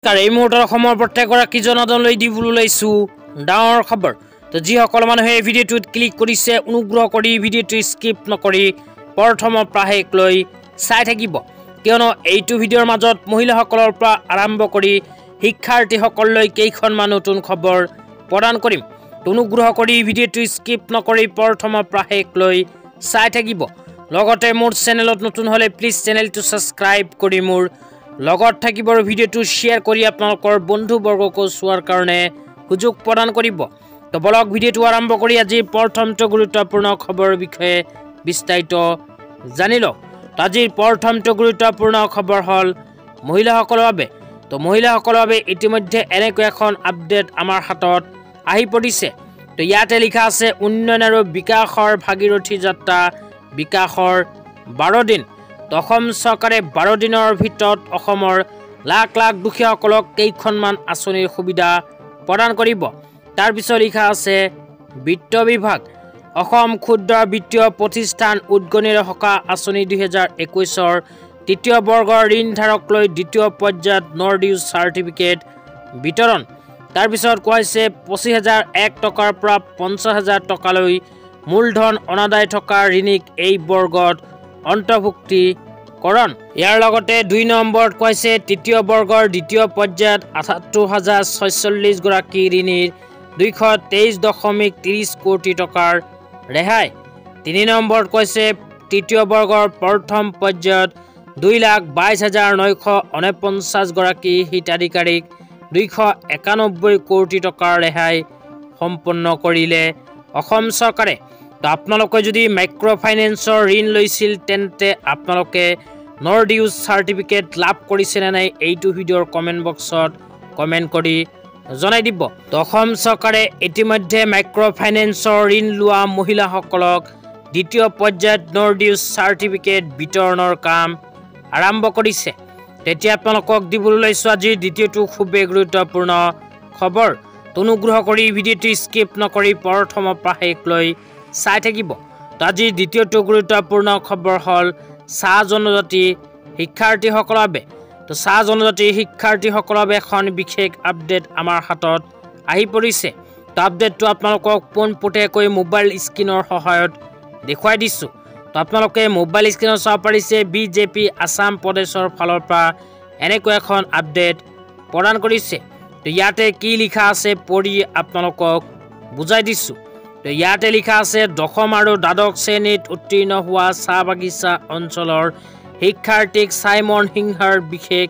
এই মুহূৰ্তত অসমৰ প্ৰত্যেকগৰাকী জনতালৈ দিবলৈ ওলাইছো ডাঙৰ খবৰ। তো যিসকল মানুহে এই ভিডিঅ'টোত ক্লিক কৰিছে অনুগ্ৰহ কৰি ভিডিঅ'টো স্কিপ নকৰি প্ৰথমৰ পৰা শেষলৈ চাই থাকিব, কিয়নো এইটো ভিডিঅ'ৰ মাজত মহিলাসকলৰ পৰা আৰম্ভ কৰি শিক্ষাৰ্থীসকললৈ কেইখনমান নতুন খবৰ প্ৰদান কৰিম। অনুগ্ৰহ কৰি ভিডিঅ'টো স্কিপ নকৰি প্ৰথমৰ পৰা শেষলৈ চাই থাকিব। লগতে মোৰ চেনেলত নতুন হ'লে প্লিজ চেনেলটো ছাবস্ক্ৰাইব কৰি মোৰ লগত থাকিব আৰু ভিডিঅ'টো শ্বেয়াৰ কৰি আপোনালোকৰ বন্ধুবৰ্গকো চোৱাৰ কাৰণে সুযোগ প্ৰদান কৰিব। তো বলক ভিডিঅ'টো আৰম্ভ কৰি আজিৰ প্ৰথমটো গুৰুত্বপূৰ্ণ খবৰৰ বিষয়ে বিস্তাৰিত জানি লওক। আজিৰ প্ৰথমটো গুৰুত্বপূৰ্ণ খবৰ হ'ল মহিলাসকলৰ বাবে। তো মহিলাসকলৰ বাবে ইতিমধ্যে এনেকৈ এখন আপডেট আমাৰ হাতত আহি পৰিছে। তো ইয়াতে লিখা আছে উন্নয়ন আৰু বিকাশৰ ভাগীৰথী যাত্ৰা বিকাশৰ 12 দিন। অসম চৰকাৰে 12 দিনৰ ভিতৰত অসমৰ লাখ লাখ দুখীয়াসকলক কেইখনমান আঁচনিৰ সুবিধা প্ৰদান কৰিব। তাৰ পিছত লিখা আছে বিত্ত বিভাগ, অসম ক্ষুদ্ৰ বিত্তীয় প্ৰতিষ্ঠান উদগনিৰ সকাহ আঁচনি 2021ৰ তৃতীয় বৰ্গৰ ঋণধাৰকলৈ দ্বিতীয় পৰ্যায়ত নৰ্থ ইষ্ট চাৰ্টিফিকেট বিতৰণ। তাৰপিছত কোৱা হৈছে 25,001 টকাৰ পৰা 50,000 টকালৈ মূলধন অনাদায় থকা ঋণিক এই বৰ্গত অন্তৰ্ভুক্তিকৰণ। ইয়াৰ লগতে 2 নম্বৰত কৈছে তৃতীয় বৰ্গৰ দ্বিতীয় পৰ্যায়ত 78,046 গৰাকী ঋণীৰ 223.30 কোটি টকাৰ ৰেহাই। 3 নম্বৰত কৈছে তৃতীয় বৰ্গৰ প্ৰথম পৰ্যায়ত 2,22,949 গৰাকী হিতাধিকাৰীক 291 কোটি টকাৰ ৰেহাই সম্পন্ন কৰিলে অসম চৰকাৰে। তো আপোনালোকে যদি মাইক্ৰ' ফাইনেন্সৰ ঋণ লৈছিল তেন্তে আপোনালোকে নৰ্থ ইষ্ট চাৰ্টিফিকেট লাভ কৰিছেনে নাই এইটো ভিডিঅ'ৰ কমেণ্ট বক্সত কমেণ্ট কৰি জনাই দিব। তো অসম চৰকাৰে ইতিমধ্যে মাইক্ৰ' ফাইনেন্সৰ ঋণ লোৱা মহিলাসকলক দ্বিতীয় পৰ্যায়ত নৰ্থ ইষ্ট চাৰ্টিফিকেট বিতৰণৰ কাম আৰম্ভ কৰিছে। তেতিয়া আপোনালোকক দিবলৈ লৈছোঁ আজিৰ দ্বিতীয়টো খুবেই গুৰুত্বপূৰ্ণ খবৰ। অনুগ্ৰহ কৰি ভিডিঅ'টো স্কিপ নকৰি প্ৰথমৰ পৰা শেষলৈ চাই থাকিব। তো আজিৰ দ্বিতীয়টো গুৰুত্বপূৰ্ণ খবৰ হ'ল চাহ জনজাতি শিক্ষাৰ্থীসকলৰ বাবে। তো চাহ জনজাতি শিক্ষাৰ্থীসকলৰ বাবে এখন বিশেষ আপডেট আমাৰ হাতত আহি পৰিছে। তো আপডেটটো আপোনালোকক পোনপটীয়াকৈ মোবাইল স্ক্ৰীনৰ সহায়ত দেখুৱাই দিছোঁ। তো আপোনালোকে মোবাইল স্ক্ৰীনত চাব পাৰিছে বিজেপি আসাম প্ৰদেশৰ ফালৰ পৰা এনেকৈ এখন আপডেট প্ৰদান কৰিছে। তো ইয়াতে কি লিখা আছে পঢ়ি আপোনালোকক বুজাই দিছোঁ। তো ইয়াতে লিখা আছে দশম আৰু দ্বাদশ শ্ৰেণীত উত্তীৰ্ণ হোৱা চাহ বাগিচা অঞ্চলৰ শিক্ষাৰ্থীক চাইমন সিংহাৰ বিশেষ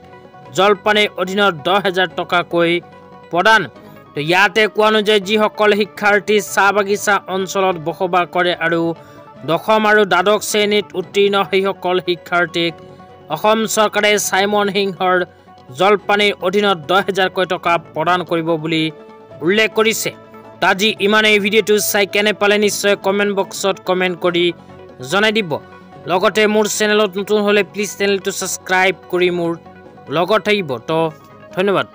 জলপানৰ অধীনত 10,000 টকাকৈ প্ৰদান। তো ইয়াতে কোৱা অনুযায়ী যিসকল শিক্ষাৰ্থী চাহ বাগিচা অঞ্চলত বসবাস কৰে আৰু দশম আৰু দ্বাদশ শ্ৰেণীত উত্তীৰ্ণ সেইসকল শিক্ষাৰ্থীক অসম চৰকাৰে চাইমন সিংহৰ জলপানৰ অধীনত 10,000 টকা প্ৰদান কৰিব বুলি উল্লেখ কৰিছে। আজি ইমানেই। ভিডিঅ'টো চাই কেনে পালে নিশ্চয় কমেণ্ট বক্সত কমেণ্ট কৰি জনাই দিব। লগতে মোৰ চেনেলত নতুন হ'লে প্লিজ চেনেলটো ছাবস্ক্ৰাইব কৰি মোৰ লগত থাকিব। তো ধন্যবাদ।